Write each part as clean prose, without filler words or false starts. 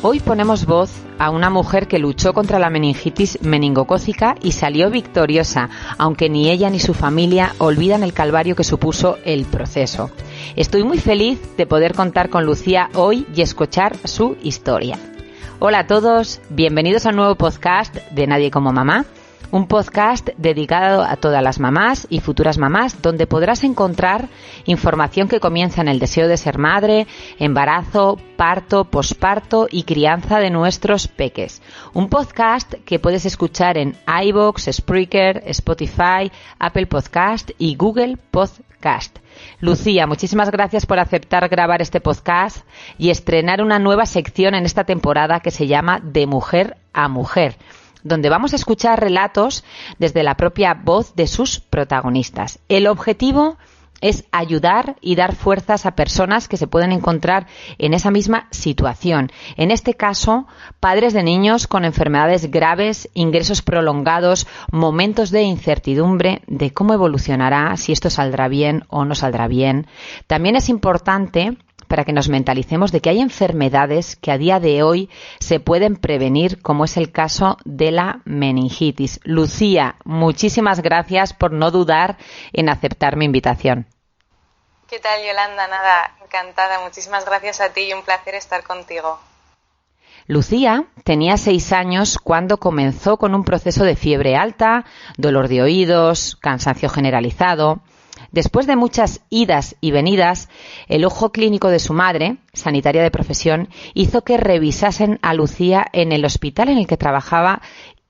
Hoy ponemos voz a una mujer que luchó contra la meningitis meningocócica y salió victoriosa, aunque ni ella ni su familia olvidan el calvario que supuso el proceso. Estoy muy feliz de poder contar con Lucía hoy y escuchar su historia. Hola a todos, bienvenidos al nuevo podcast de Nadie como Mamá. Un podcast dedicado a todas las mamás y futuras mamás, donde podrás encontrar información que comienza en el deseo de ser madre, embarazo, parto, posparto y crianza de nuestros peques. Un podcast que puedes escuchar en iVoox, Spreaker, Spotify, Apple Podcast y Google Podcast. Lucía, muchísimas gracias por aceptar grabar este podcast y estrenar una nueva sección en esta temporada que se llama De Mujer a Mujer, donde vamos a escuchar relatos desde la propia voz de sus protagonistas. El objetivo es ayudar y dar fuerzas a personas que se pueden encontrar en esa misma situación. En este caso, padres de niños con enfermedades graves, ingresos prolongados, momentos de incertidumbre de cómo evolucionará, si esto saldrá bien o no saldrá bien. También es importante para que nos mentalicemos de que hay enfermedades que a día de hoy se pueden prevenir, como es el caso de la meningitis. Lucía, muchísimas gracias por no dudar en aceptar mi invitación. ¿Qué tal, Yolanda? Nada, encantada. Muchísimas gracias a ti y un placer estar contigo. Lucía tenía 6 años cuando comenzó con un proceso de fiebre alta, dolor de oídos, cansancio generalizado. Después de muchas idas y venidas, el ojo clínico de su madre, sanitaria de profesión, hizo que revisasen a Lucía en el hospital en el que trabajaba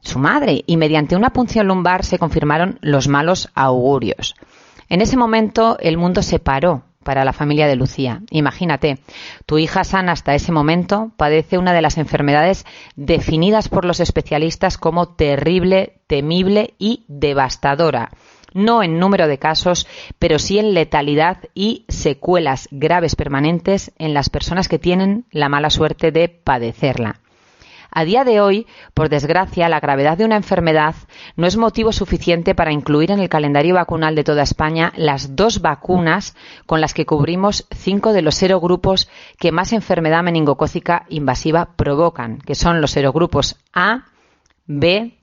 su madre y mediante una punción lumbar se confirmaron los malos augurios. En ese momento el mundo se paró para la familia de Lucía. Imagínate, tu hija sana hasta ese momento padece una de las enfermedades definidas por los especialistas como terrible, temible y devastadora. No en número de casos, pero sí en letalidad y secuelas graves permanentes en las personas que tienen la mala suerte de padecerla. A día de hoy, por desgracia, la gravedad de una enfermedad no es motivo suficiente para incluir en el calendario vacunal de toda España las 2 vacunas con las que cubrimos 5 de los serogrupos que más enfermedad meningocócica invasiva provocan, que son los serogrupos A, B,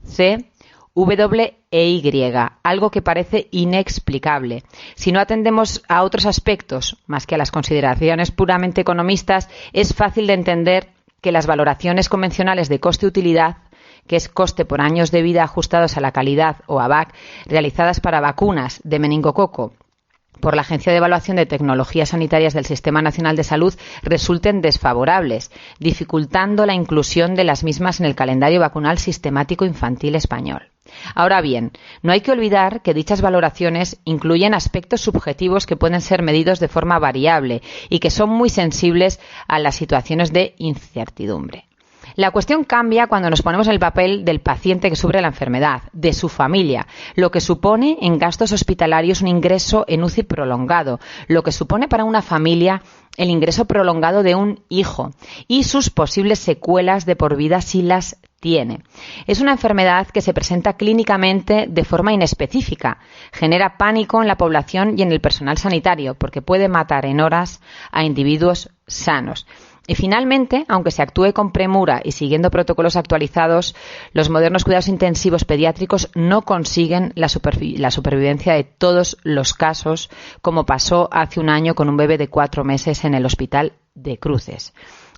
C, W e Y, algo que parece inexplicable. Si no atendemos a otros aspectos, más que a las consideraciones puramente economistas, es fácil de entender que las valoraciones convencionales de coste-utilidad, que es coste por años de vida ajustados a la calidad o AVAC, realizadas para vacunas de meningococo por la Agencia de Evaluación de Tecnologías Sanitarias del Sistema Nacional de Salud, resulten desfavorables, dificultando la inclusión de las mismas en el calendario vacunal sistemático infantil español. Ahora bien, no hay que olvidar que dichas valoraciones incluyen aspectos subjetivos que pueden ser medidos de forma variable y que son muy sensibles a las situaciones de incertidumbre. La cuestión cambia cuando nos ponemos en el papel del paciente que sufre la enfermedad, de su familia, lo que supone en gastos hospitalarios un ingreso en UCI prolongado, lo que supone para una familia el ingreso prolongado de un hijo y sus posibles secuelas de por vida si las tiene. Es una enfermedad que se presenta clínicamente de forma inespecífica, genera pánico en la población y en el personal sanitario porque puede matar en horas a individuos sanos. Y finalmente, aunque se actúe con premura y siguiendo protocolos actualizados, los modernos cuidados intensivos pediátricos no consiguen la supervivencia de todos los casos, como pasó hace un año con un bebé de 4 meses en el Hospital de Cruces.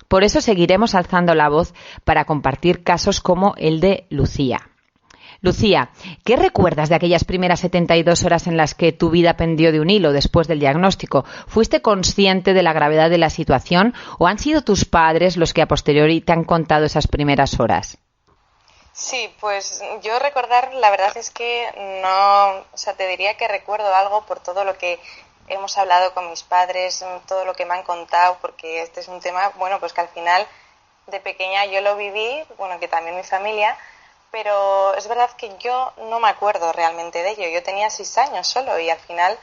Por eso seguiremos alzando la voz para compartir casos como el de Lucía. Lucía, ¿qué recuerdas de aquellas primeras 72 horas en las que tu vida pendió de un hilo después del diagnóstico? ¿Fuiste consciente de la gravedad de la situación o han sido tus padres los que a posteriori te han contado esas primeras horas? Sí, pues yo recordar, la verdad es que no, te diría que recuerdo algo por todo lo que hemos hablado con mis padres, todo lo que me han contado, porque este es un tema, pues que al final de pequeña yo lo viví, que también mi familia. Pero es verdad que yo no me acuerdo realmente de ello. Yo tenía 6 años solo y al final,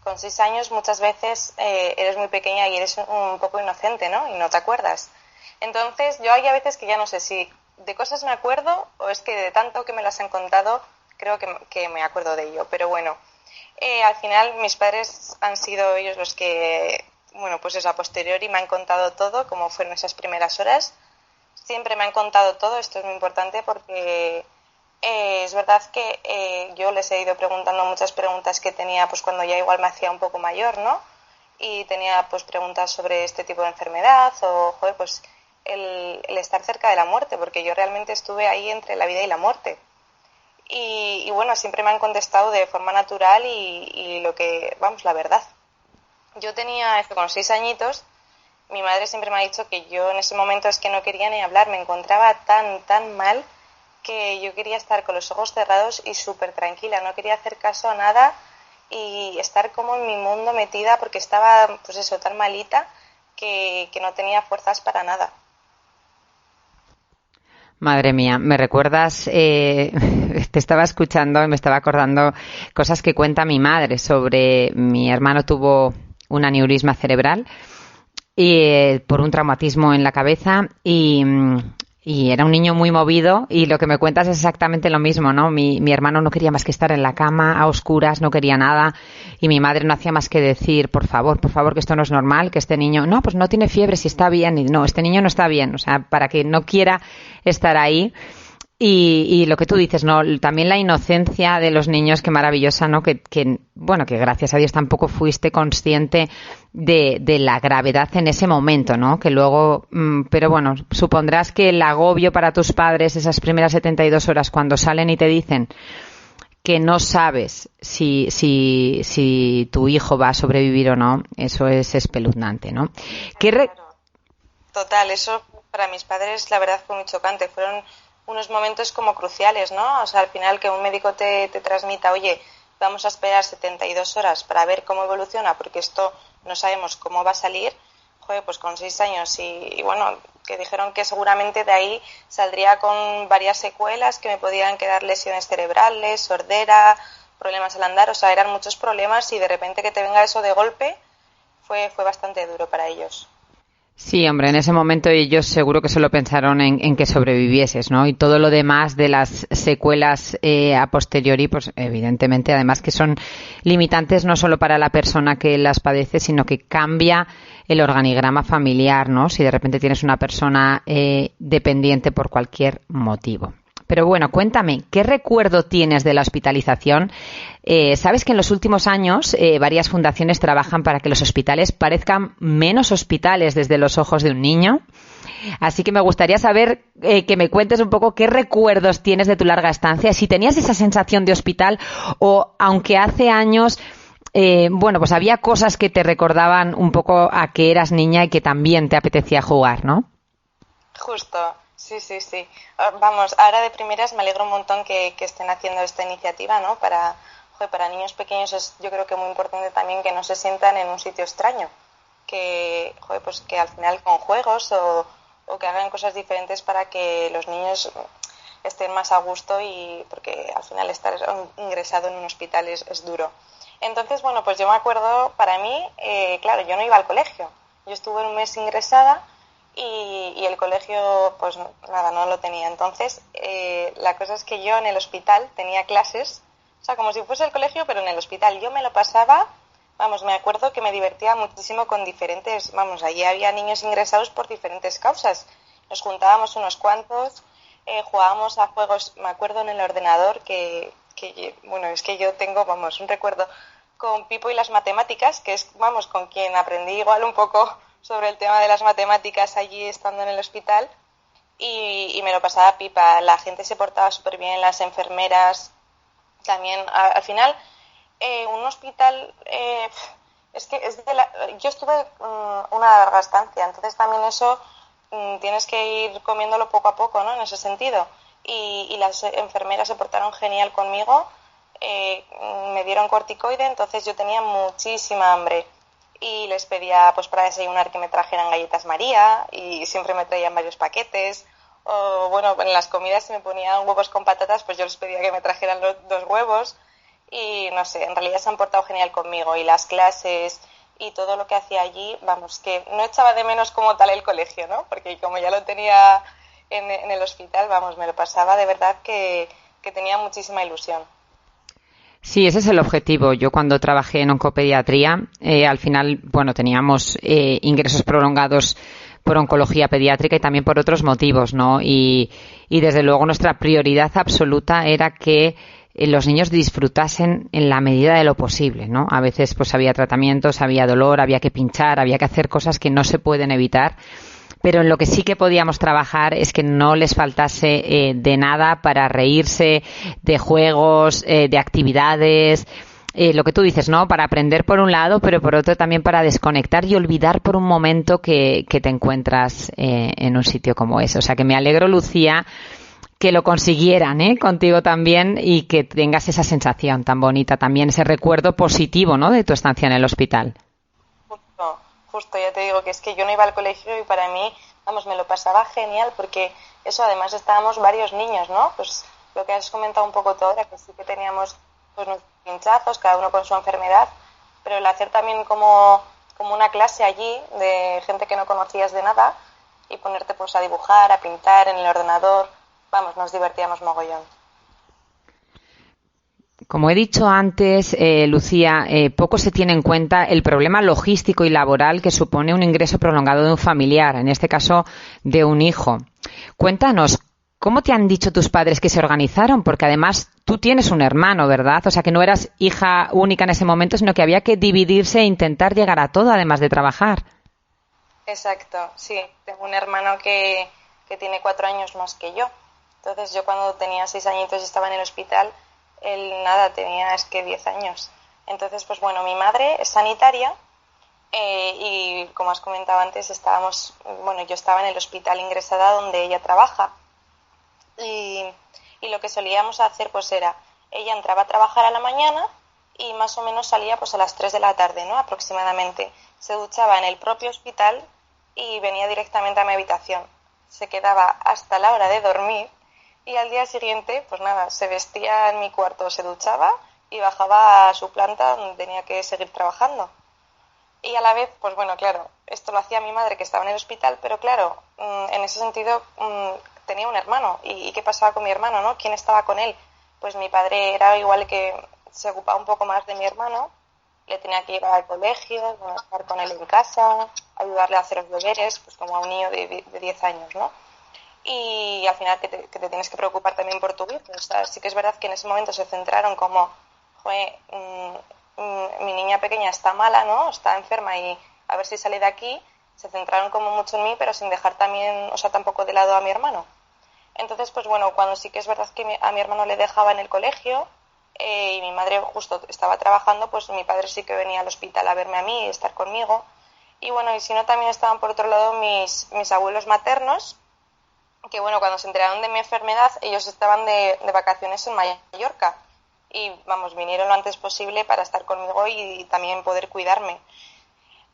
con 6 años muchas veces eres muy pequeña y eres un poco inocente, ¿no? Y no te acuerdas. Entonces yo hay a veces que ya no sé si de cosas me acuerdo o es que de tanto que me las han contado creo que me acuerdo de ello. Pero al final mis padres han sido ellos los que bueno, pues eso, a posteriori me han contado todo, cómo fueron esas primeras horas. Siempre me han contado todo, esto es muy importante porque es verdad que yo les he ido preguntando muchas preguntas que tenía pues cuando ya igual me hacía un poco mayor, ¿no? Y tenía pues preguntas sobre este tipo de enfermedad o, joder, pues el estar cerca de la muerte, porque yo realmente estuve ahí entre la vida y la muerte. Y bueno, siempre me han contestado de forma natural y lo que, vamos, la verdad. Yo tenía, con 6 añitos, mi madre siempre me ha dicho que yo en ese momento es que no quería ni hablar, me encontraba tan mal que yo quería estar con los ojos cerrados y súper tranquila, no quería hacer caso a nada y estar como en mi mundo metida porque estaba, pues eso, tan malita que no tenía fuerzas para nada. Madre mía, me recuerdas, te estaba escuchando y me estaba acordando cosas que cuenta mi madre sobre mi hermano tuvo un aneurisma cerebral y por un traumatismo en la cabeza y era un niño muy movido y lo que me cuentas es exactamente lo mismo, ¿no? Mi hermano no quería más que estar en la cama a oscuras, no quería nada y mi madre no hacía más que decir, por favor, que esto no es normal, que este niño, no, pues no tiene fiebre, si está bien, y no, este niño no está bien, o sea, para que no quiera estar ahí. Y lo que tú dices, ¿no? También la inocencia de los niños, qué maravillosa, ¿no? Bueno, que gracias a Dios tampoco fuiste consciente de la gravedad en ese momento, ¿no? Que luego, pero bueno, supondrás que el agobio para tus padres esas primeras 72 horas cuando salen y te dicen que no sabes si tu hijo va a sobrevivir o no, eso es espeluznante, ¿no? Total, eso para mis padres la verdad fue muy chocante. Fueron unos momentos como cruciales, ¿no? O sea, al final que un médico te transmita, oye, vamos a esperar 72 horas para ver cómo evoluciona, porque esto no sabemos cómo va a salir. Joder, pues con 6 años y bueno, que dijeron que seguramente de ahí saldría con varias secuelas, que me podían quedar lesiones cerebrales, sordera, problemas al andar, o sea, eran muchos problemas y de repente que te venga eso de golpe fue bastante duro para ellos. Sí, hombre, en ese momento ellos seguro que solo pensaron en que sobrevivieses, ¿no? Y todo lo demás de las secuelas a posteriori, pues evidentemente, además que son limitantes no solo para la persona que las padece, sino que cambia el organigrama familiar, ¿no? Si de repente tienes una persona dependiente por cualquier motivo. Pero bueno, cuéntame, ¿qué recuerdo tienes de la hospitalización? Sabes que en los últimos años varias fundaciones trabajan para que los hospitales parezcan menos hospitales desde los ojos de un niño. Así que me gustaría saber que me cuentes un poco qué recuerdos tienes de tu larga estancia, si tenías esa sensación de hospital o aunque hace años, bueno, pues había cosas que te recordaban un poco a que eras niña y que también te apetecía jugar, ¿no? Justo. Sí. Vamos, ahora de primeras me alegro un montón que estén haciendo esta iniciativa, ¿no? Para niños pequeños yo creo que muy importante también que no se sientan en un sitio extraño, pues que al final con juegos o que hagan cosas diferentes para que los niños estén más a gusto y porque al final estar ingresado en un hospital es duro. Entonces, bueno, pues yo me acuerdo, para mí, claro, yo no iba al colegio, yo estuve un mes ingresada y el colegio, pues nada, no lo tenía. Entonces, la cosa es que yo en el hospital tenía clases, o sea, como si fuese el colegio, pero en el hospital. Yo me lo pasaba, vamos, me acuerdo que me divertía muchísimo con diferentes, vamos, allí había niños ingresados por diferentes causas. Nos juntábamos unos cuantos, jugábamos a juegos, me acuerdo en el ordenador bueno, es que yo tengo, vamos, un recuerdo con Pipo y las matemáticas, que es, vamos, con quien aprendí igual un poco sobre el tema de las matemáticas allí estando en el hospital y me lo pasaba pipa. La gente se portaba súper bien, las enfermeras también. Al final, un hospital, es que yo estuve una larga estancia, entonces también eso tienes que ir comiéndolo poco a poco, ¿no? En ese sentido. Y las enfermeras se portaron genial conmigo, me dieron corticoide, entonces yo tenía muchísima hambre. Y les pedía pues para desayunar que me trajeran galletas María y siempre me traían varios paquetes o bueno, en las comidas si me ponían huevos con patatas pues yo les pedía que me trajeran los 2 huevos y no sé, en realidad se han portado genial conmigo y las clases y todo lo que hacía allí, vamos, que no echaba de menos como tal el colegio, ¿no? Porque como ya lo tenía en el hospital, vamos, me lo pasaba de verdad que tenía muchísima ilusión. Sí, ese es el objetivo. Yo cuando trabajé en oncopediatría, al final, bueno, teníamos ingresos prolongados por oncología pediátrica y también por otros motivos, ¿no? Y desde luego nuestra prioridad absoluta era que los niños disfrutasen en la medida de lo posible, ¿no? A veces pues había tratamientos, había dolor, había que pinchar, había que hacer cosas que no se pueden evitar. Pero en lo que sí que podíamos trabajar es que no les faltase de nada para reírse, de juegos, de actividades, lo que tú dices, ¿no? Para aprender por un lado, pero por otro también para desconectar y olvidar por un momento que te encuentras en un sitio como ese. O sea que me alegro, Lucía, que lo consiguieran, contigo también, y que tengas esa sensación tan bonita también, ese recuerdo positivo, ¿no? De tu estancia en el hospital. Justo, ya te digo que es que yo no iba al colegio y para mí, vamos, me lo pasaba genial porque eso, además estábamos varios niños, ¿no? Pues lo que has comentado un poco tú ahora, que sí que teníamos pues nuestros pinchazos, cada uno con su enfermedad, pero el hacer también como una clase allí de gente que no conocías de nada y ponerte pues a dibujar, a pintar en el ordenador, vamos, nos divertíamos mogollón. Como he dicho antes, Lucía, poco se tiene en cuenta el problema logístico y laboral que supone un ingreso prolongado de un familiar, en este caso de un hijo. Cuéntanos, ¿cómo te han dicho tus padres que se organizaron? Porque además tú tienes un hermano, ¿verdad? O sea, que no eras hija única en ese momento, sino que había que dividirse e intentar llegar a todo, además de trabajar. Exacto, sí. Tengo un hermano que tiene 4 años más que yo. Entonces yo cuando tenía 6 añitos y estaba en el hospital, él nada, tenía 10 años. Entonces, pues bueno, mi madre es sanitaria y como has comentado antes, yo estaba en el hospital ingresada donde ella trabaja. Y lo que solíamos hacer pues era, ella entraba a trabajar a la mañana y más o menos salía pues a las 3 de la tarde, ¿no? Aproximadamente. Se duchaba en el propio hospital y venía directamente a mi habitación. Se quedaba hasta la hora de dormir. Y al día siguiente, pues nada, se vestía en mi cuarto, se duchaba y bajaba a su planta donde tenía que seguir trabajando. Y a la vez, pues bueno, claro, esto lo hacía mi madre que estaba en el hospital, pero claro, en ese sentido tenía un hermano. ¿Y qué pasaba con mi hermano, no? ¿Quién estaba con él? Pues mi padre era igual que se ocupaba un poco más de mi hermano, le tenía que llevar al colegio, estar con él en casa, ayudarle a hacer los deberes, pues como a un niño de 10 años, ¿no? Y al final que te tienes que preocupar también por tu vida. O sea, sí que es verdad que en ese momento se centraron como, mi niña pequeña está mala, ¿no? Está enferma y a ver si sale de aquí. Se centraron como mucho en mí, pero sin dejar también, tampoco de lado a mi hermano. Entonces, pues bueno, cuando sí que es verdad que a mi hermano le dejaba en el colegio y mi madre justo estaba trabajando, pues mi padre sí que venía al hospital a verme a mí y estar conmigo. Y bueno, y si no, también estaban por otro lado mis abuelos maternos, que bueno, cuando se enteraron de mi enfermedad, ellos estaban de vacaciones en Mallorca y vamos, vinieron lo antes posible para estar conmigo y también poder cuidarme.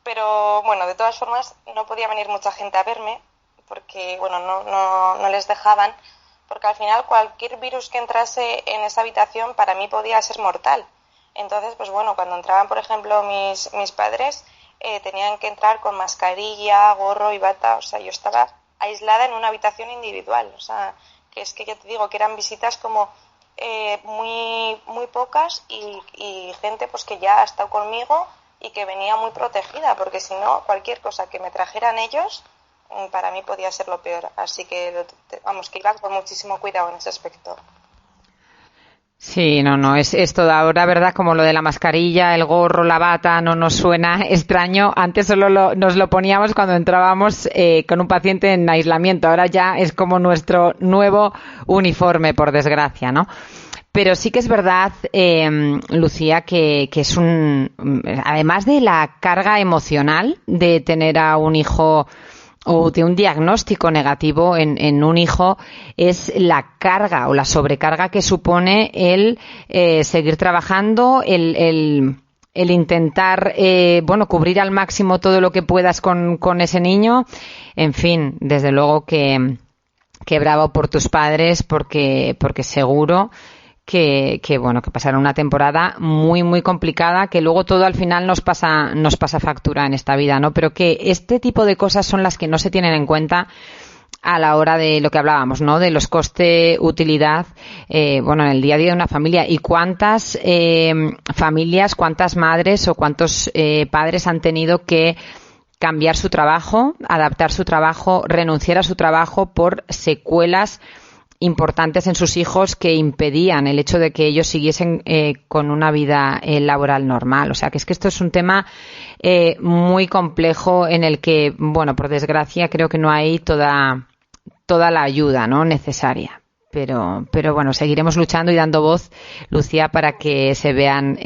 Pero bueno, de todas formas no podía venir mucha gente a verme porque bueno, no les dejaban, porque al final cualquier virus que entrase en esa habitación para mí podía ser mortal. Entonces, pues bueno, cuando entraban, por ejemplo, mis padres, tenían que entrar con mascarilla, gorro y bata. O sea, yo estaba aislada en una habitación individual. O sea, que es que ya te digo que eran visitas como muy, muy pocas y gente pues que ya ha estado conmigo y que venía muy protegida, porque si no, cualquier cosa que me trajeran ellos, para mí podía ser lo peor. Así que, vamos, que iba con muchísimo cuidado en ese aspecto. Sí, no, es todo ahora, ¿verdad? Como lo de la mascarilla, el gorro, la bata, no nos suena extraño. Antes solo nos lo poníamos cuando entrábamos con un paciente en aislamiento. Ahora ya es como nuestro nuevo uniforme, por desgracia, ¿no? Pero sí que es verdad, Lucía, que es además de la carga emocional de tener a un hijo o de un diagnóstico negativo en un hijo, es la carga o la sobrecarga que supone el seguir trabajando, el intentar cubrir al máximo todo lo que puedas con ese niño. En fin, desde luego que bravo por tus padres, porque seguro que pasaron una temporada muy, muy complicada, que luego todo al final nos pasa factura en esta vida, ¿no? Pero que este tipo de cosas son las que no se tienen en cuenta a la hora de lo que hablábamos, ¿no? De los coste-utilidad, en el día a día de una familia. ¿Y cuántas familias, cuántas madres o cuántos padres han tenido que cambiar su trabajo, adaptar su trabajo, renunciar a su trabajo por secuelas importantes en sus hijos que impedían el hecho de que ellos siguiesen con una vida laboral normal? O sea, que esto es un tema muy complejo en el que, por desgracia, creo que no hay toda la ayuda, ¿no?, necesaria. Pero bueno, seguiremos luchando y dando voz, Lucía, para que se vean,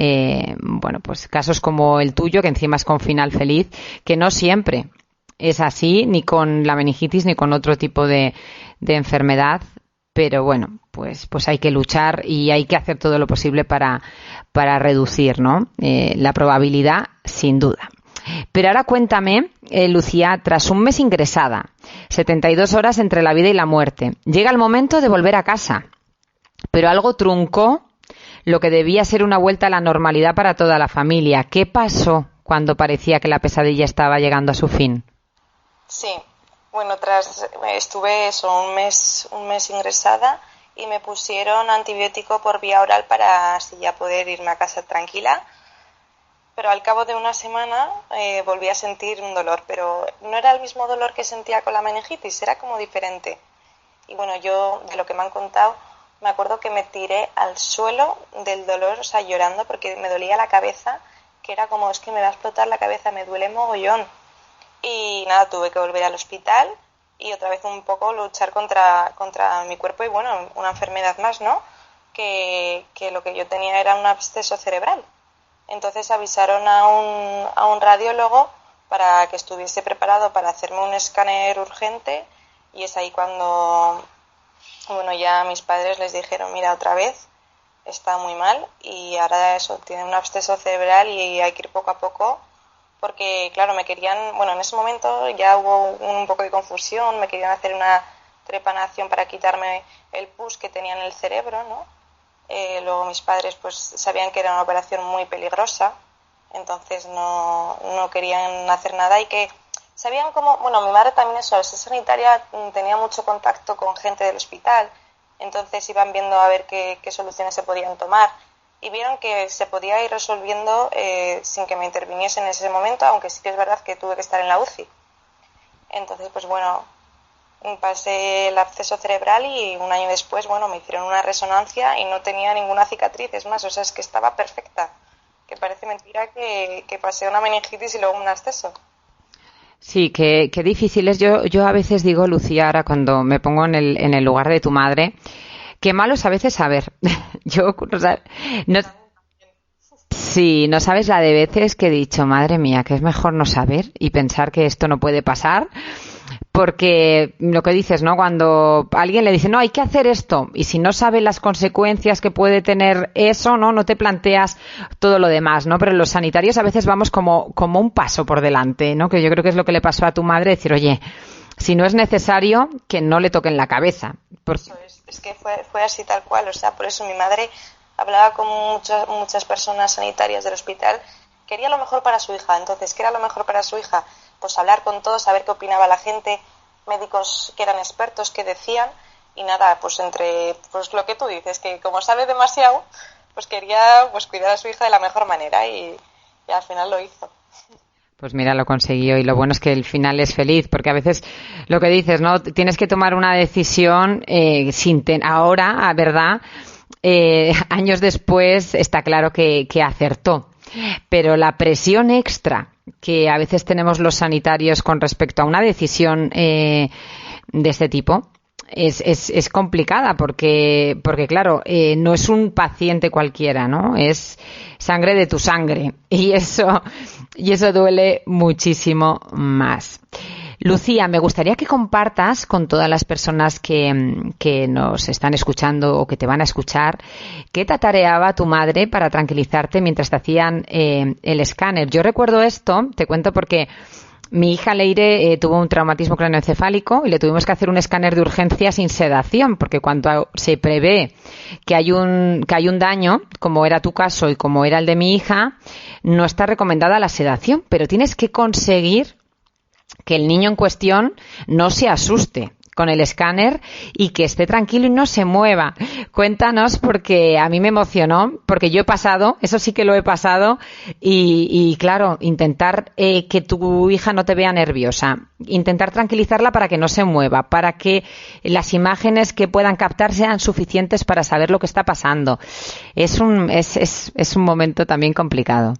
casos como el tuyo, que encima es con final feliz, que no siempre es así, ni con la meningitis, ni con otro tipo de enfermedad. Pero bueno, pues hay que luchar y hay que hacer todo lo posible para reducir, ¿no?, la probabilidad, sin duda. Pero ahora cuéntame, Lucía, tras un mes ingresada, 72 horas entre la vida y la muerte, llega el momento de volver a casa, pero algo truncó lo que debía ser una vuelta a la normalidad para toda la familia. ¿Qué pasó cuando parecía que la pesadilla estaba llegando a su fin? Sí, estuve un mes ingresada y me pusieron antibiótico por vía oral para así ya poder irme a casa tranquila. Pero al cabo de una semana volví a sentir un dolor, pero no era el mismo dolor que sentía con la meningitis, era como diferente. Y bueno, yo, de lo que me han contado, me acuerdo que me tiré al suelo del dolor, o sea, llorando, porque me dolía la cabeza, que era como, es que me va a explotar la cabeza, me duele mogollón. Y nada, tuve que volver al hospital y otra vez un poco luchar contra mi cuerpo y una enfermedad más, ¿no? Que lo que yo tenía era un absceso cerebral. Entonces avisaron a un radiólogo para que estuviese preparado para hacerme un escáner urgente y es ahí cuando ya mis padres les dijeron, mira, otra vez está muy mal y ahora tiene un absceso cerebral y hay que ir poco a poco porque, claro, me querían, en ese momento ya hubo un poco de confusión, me querían hacer una trepanación para quitarme el pus que tenía en el cerebro, ¿no? Luego mis padres pues sabían que era una operación muy peligrosa, entonces no querían hacer nada y que sabían cómo, mi madre también es sanitaria, tenía mucho contacto con gente del hospital, entonces iban viendo a ver qué soluciones se podían tomar y vieron que se podía ir resolviendo sin que me interviniese en ese momento, aunque sí que es verdad que tuve que estar en la UCI. Entonces pasé el absceso cerebral y un año después, me hicieron una resonancia y no tenía ninguna cicatriz, es más, es que estaba perfecta, que parece mentira que pasé una meningitis y luego un absceso. Sí, qué difícil es. Yo a veces digo, Lucía, ahora cuando me pongo en el lugar de tu madre, qué malo es a veces saber. No sabes la de veces que he dicho, madre mía, que es mejor no saber y pensar que esto no puede pasar. Porque lo que dices, ¿no? Cuando alguien le dice, no, hay que hacer esto, y si no sabes las consecuencias que puede tener eso, no te planteas todo lo demás, ¿no? Pero los sanitarios a veces vamos como un paso por delante, ¿no? Que yo creo que es lo que le pasó a tu madre, decir, oye, si no es necesario, que no le toquen la cabeza. Eso es que fue así tal cual, o sea, por eso mi madre hablaba con muchas personas sanitarias del hospital, quería lo mejor para su hija, entonces, ¿qué era lo mejor para su hija? Pues hablar con todos, saber qué opinaba la gente, médicos que eran expertos, que decían, y nada, pues entre lo que tú dices, que como sabe demasiado, pues quería cuidar a su hija de la mejor manera y al final lo hizo. Pues mira, lo consiguió y lo bueno es que el final es feliz, porque a veces lo que dices, ¿no? Tienes que tomar una decisión ahora, ¿verdad? Años después está claro que acertó, pero la presión extra que a veces tenemos los sanitarios con respecto a una decisión de este tipo es complicada porque claro, no es un paciente cualquiera, ¿no? Es sangre de tu sangre y eso duele muchísimo más. Lucía, me gustaría que compartas con todas las personas que nos están escuchando o que te van a escuchar qué tatareaba tu madre para tranquilizarte mientras te hacían el escáner. Yo recuerdo esto, te cuento porque mi hija Leire tuvo un traumatismo craneoencefálico y le tuvimos que hacer un escáner de urgencia sin sedación, porque cuando se prevé que hay un daño, como era tu caso y como era el de mi hija, no está recomendada la sedación, pero tienes que conseguir que el niño en cuestión no se asuste con el escáner y que esté tranquilo y no se mueva. Cuéntanos, porque a mí me emocionó, porque yo he pasado, eso sí que lo he pasado, y claro, intentar que tu hija no te vea nerviosa, intentar tranquilizarla para que no se mueva, para que las imágenes que puedan captar sean suficientes para saber lo que está pasando. Es un momento también complicado.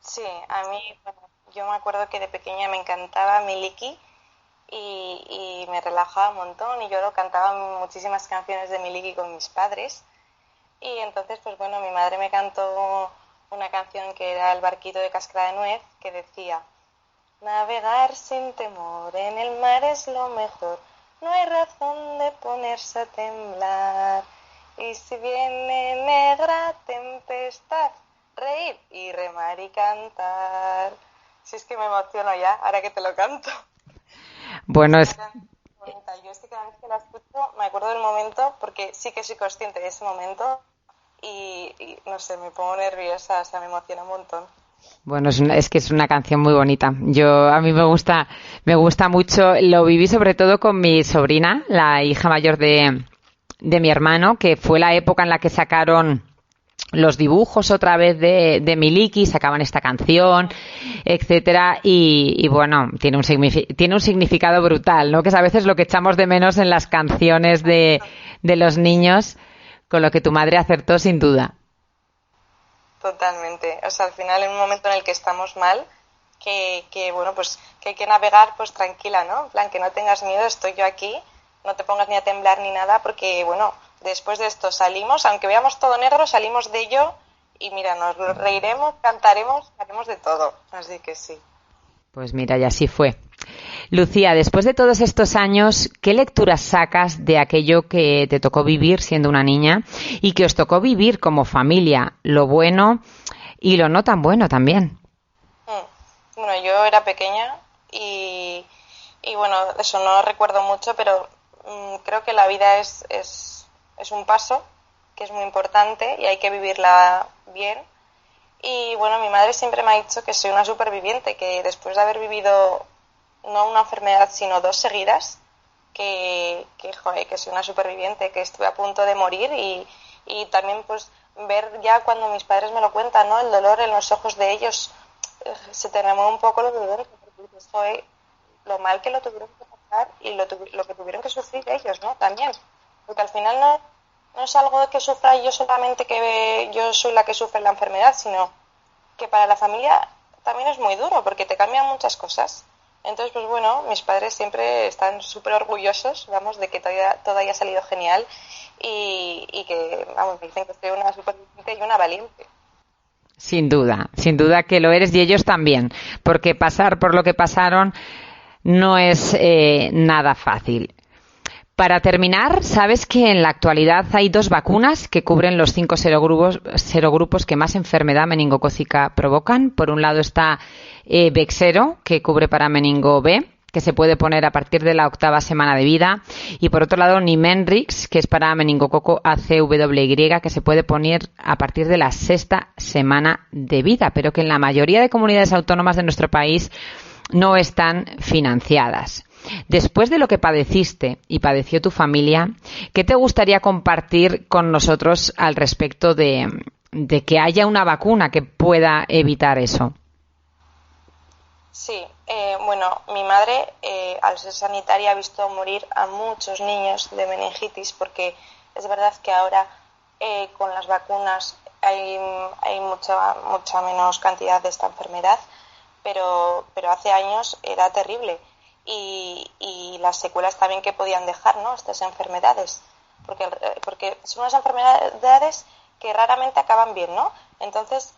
Sí, a mí, bueno, yo me acuerdo que de pequeña me encantaba Miliki y me relajaba un montón y yo lo cantaba muchísimas canciones de Miliki con mis padres y entonces pues bueno, mi madre me cantó una canción que era El barquito de cáscara de nuez que decía: navegar sin temor en el mar es lo mejor, no hay razón de ponerse a temblar, y si viene negra tempestad, reír y remar y cantar. Si es que me emociono ya, ahora que te lo canto. Bueno, Es una canción bonita. Yo sí que cada vez que la escucho me acuerdo del momento, porque sí que soy consciente de ese momento y no sé, me pongo nerviosa, o sea, me emociona un montón. bueno, es que es una canción muy bonita. A mí me gusta mucho. Lo viví sobre todo con mi sobrina, la hija mayor de mi hermano, que fue la época en la que sacaron los dibujos otra vez de Miliki, sacaban esta canción, etcétera, y bueno, tiene un significado brutal, ¿no? Que es a veces lo que echamos de menos en las canciones de los niños, con lo que tu madre acertó sin duda. Totalmente. O sea, al final en un momento en el que estamos mal, que bueno, pues que hay que navegar pues tranquila, ¿no? En plan, que no tengas miedo, estoy yo aquí, no te pongas ni a temblar ni nada, porque bueno, después de esto salimos, aunque veamos todo negro, salimos de ello y mira, nos reiremos, cantaremos, haremos de todo. Así que sí. Pues mira, y así fue. Lucía, después de todos estos años, ¿qué lecturas sacas de aquello que te tocó vivir siendo una niña y que os tocó vivir como familia, lo bueno y lo no tan bueno también? Bueno, yo era pequeña y bueno, eso no recuerdo mucho, pero creo que la vida es un paso que es muy importante y hay que vivirla bien. Y bueno, mi madre siempre me ha dicho que soy una superviviente, que después de haber vivido no una enfermedad, sino dos seguidas, joder, que soy una superviviente, que estuve a punto de morir y también pues ver ya cuando mis padres me lo cuentan, ¿no? El dolor en los ojos de ellos, se te remueve un poco los dolores, porque dices, joder, lo mal que lo tuvieron que pasar y lo que tuvieron que sufrir ellos, ¿no? También, porque al final no es algo que sufra yo solamente, que yo soy la que sufre la enfermedad, sino que para la familia también es muy duro, porque te cambian muchas cosas. Entonces, pues bueno, mis padres siempre están súper orgullosos, vamos, de que todo haya salido genial y que, vamos, me dicen que soy una superviviente y una valiente. Sin duda que lo eres y ellos también, porque pasar por lo que pasaron no es nada fácil. Para terminar, sabes que en la actualidad hay 2 vacunas que cubren los 5 serogrupos que más enfermedad meningocócica provocan. Por un lado está Bexsero, que cubre para meningo B, que se puede poner a partir de la 8ª semana de vida. Y por otro lado, Nimenrix, que es para meningococo ACWY, que se puede poner a partir de la 6ª semana de vida, pero que en la mayoría de comunidades autónomas de nuestro país no están financiadas. Después de lo que padeciste y padeció tu familia, ¿qué te gustaría compartir con nosotros al respecto de que haya una vacuna que pueda evitar eso? Sí, bueno, mi madre, al ser sanitaria, ha visto morir a muchos niños de meningitis, porque es verdad que ahora con las vacunas hay mucha menos cantidad de esta enfermedad, pero hace años era terrible. Y las secuelas también que podían dejar, ¿no? Estas enfermedades, porque son unas enfermedades que raramente acaban bien, ¿no? Entonces,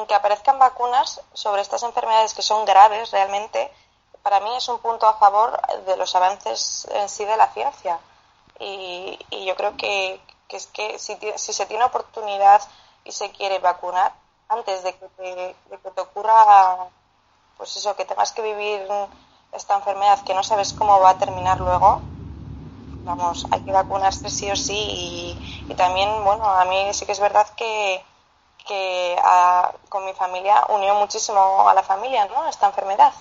que aparezcan vacunas sobre estas enfermedades que son graves realmente, para mí es un punto a favor de los avances en sí de la ciencia. Y yo creo que es que si se tiene oportunidad y se quiere vacunar antes de que te ocurra, pues eso, que tengas que vivir esta enfermedad que no sabes cómo va a terminar luego, vamos, hay que vacunarse sí o sí. Y también, bueno, a mí sí que es verdad que con mi familia unió muchísimo a la familia, ¿no? Esta enfermedad,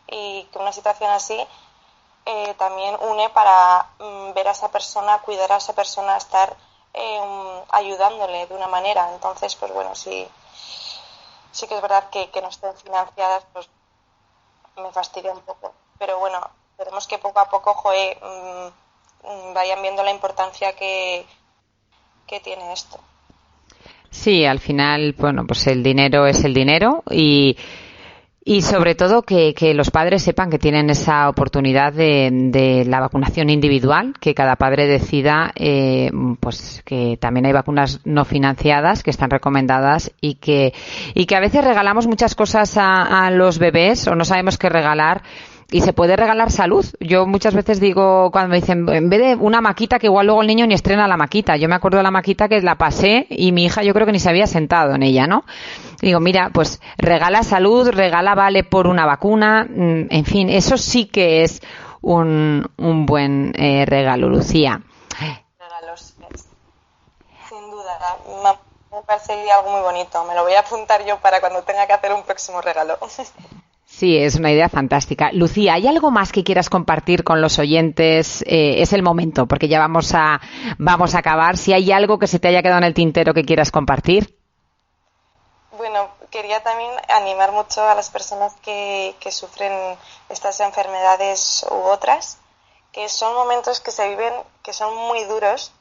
y que una situación así también une para ver a esa persona, cuidar a esa persona, estar ayudándole de una manera. Entonces, pues bueno, sí que es verdad que no estén financiadas, pues me fastidia un poco. Pero bueno, esperemos que poco a poco, vayan viendo la importancia que tiene esto. Sí, al final, bueno, pues el dinero es el dinero y sobre todo que los padres sepan que tienen esa oportunidad de la vacunación individual, que cada padre decida, pues que también hay vacunas no financiadas que están recomendadas y que a veces regalamos muchas cosas a los bebés o no sabemos qué regalar. Y se puede regalar salud. Yo muchas veces digo, cuando me dicen, en vez de una maquita, que igual luego el niño ni estrena la maquita. Yo me acuerdo de la maquita que la pasé y mi hija yo creo que ni se había sentado en ella, ¿no? Digo, mira, pues regala salud, regala vale por una vacuna. En fin, eso sí que es un buen regalo, Lucía. Regalos, sin duda. Me parecería algo muy bonito. Me lo voy a apuntar yo para cuando tenga que hacer un próximo regalo. Sí, es una idea fantástica. Lucía, ¿hay algo más que quieras compartir con los oyentes? Es el momento, porque ya vamos a acabar. Si hay algo que se te haya quedado en el tintero que quieras compartir. Bueno, quería también animar mucho a las personas que sufren estas enfermedades u otras, que son momentos que se viven, que son muy duros,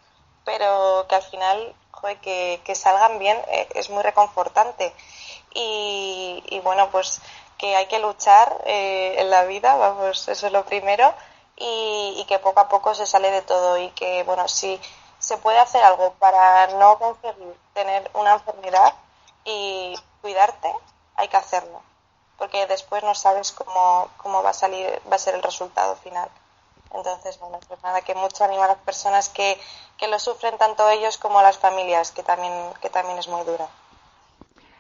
pero que al final, que salgan bien, es muy reconfortante. Y bueno, pues que hay que luchar en la vida, vamos, eso es lo primero, y que poco a poco se sale de todo y que, bueno, si se puede hacer algo para no conseguir tener una enfermedad y cuidarte, hay que hacerlo, porque después no sabes cómo va a ser el resultado final. Entonces, bueno, pues nada, que mucho ánimo a las personas que lo sufren, tanto ellos como las familias, que también es muy duro.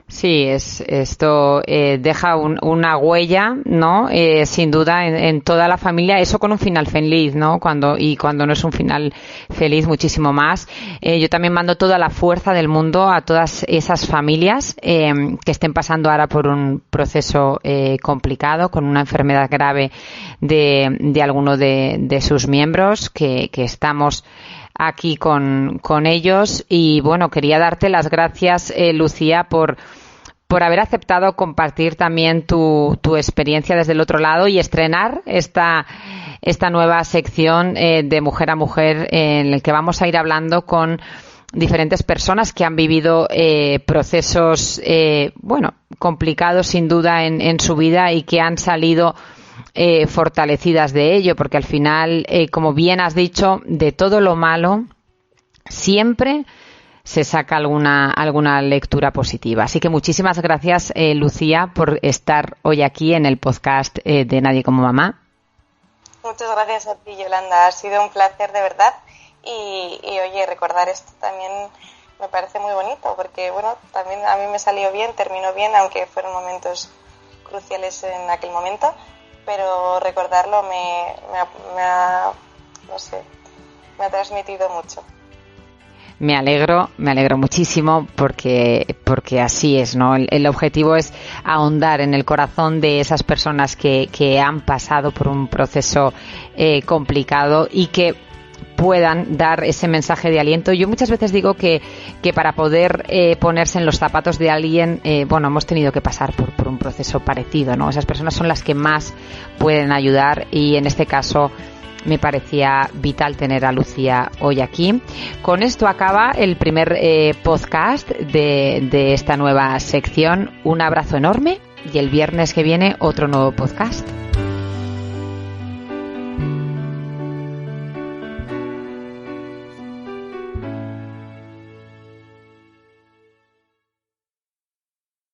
Sí, esto deja una huella, ¿no? Sin duda en toda la familia, eso con un final feliz, ¿no? Cuando no es un final feliz, muchísimo más. Yo también mando toda la fuerza del mundo a todas esas familias que estén pasando ahora por un proceso complicado, con una enfermedad grave de alguno de sus miembros, que estamos aquí con ellos. Y bueno, quería darte las gracias, Lucía, por haber aceptado compartir también tu experiencia desde el otro lado y estrenar esta nueva sección de Mujer a Mujer, en el que vamos a ir hablando con diferentes personas que han vivido procesos complicados sin duda en su vida y que han salido fortalecidas de ello, porque al final, como bien has dicho, de todo lo malo siempre se saca alguna lectura positiva. Así que muchísimas gracias, Lucía, por estar hoy aquí en el podcast de Nadie como Mamá. Muchas gracias a ti, Yolanda. Ha sido un placer, de verdad. Y oye, recordar esto también me parece muy bonito, porque bueno, también a mí me salió bien, terminó bien, aunque fueron momentos cruciales en aquel momento, pero recordarlo me ha transmitido mucho. Me alegro muchísimo porque así es, ¿no? El objetivo es ahondar en el corazón de esas personas que han pasado por un proceso complicado y que puedan dar ese mensaje de aliento. Yo muchas veces digo que para poder ponerse en los zapatos de alguien, hemos tenido que pasar por un proceso parecido, ¿no? Esas personas son las que más pueden ayudar y en este caso me parecía vital tener a Lucía hoy aquí. Con esto acaba el primer podcast de esta nueva sección. Un abrazo enorme y el viernes que viene otro nuevo podcast.